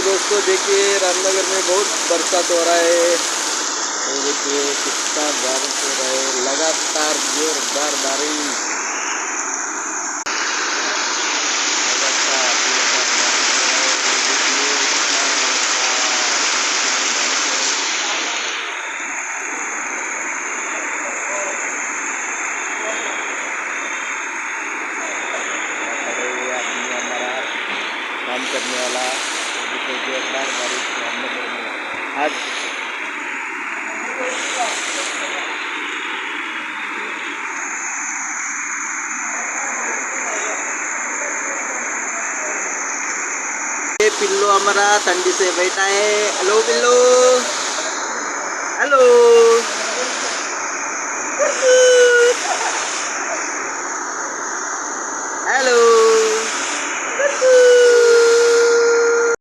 दोस्तों, देखिए रामनगर में बहुत बरसात हो रहा है। तो देखिए कितना बारिश हो रहा है, लगातार जोरदार बारिश। लगातार जोरदार बारिश हो रहा है। देखिए आदमी हमारा काम करने वाला। देखिए जोरदार बारिश रामनगर में आज। ये पिल्लू हमारा ठंडी से बैठा है। हेलो पिल्लू, हेलो। हेलो।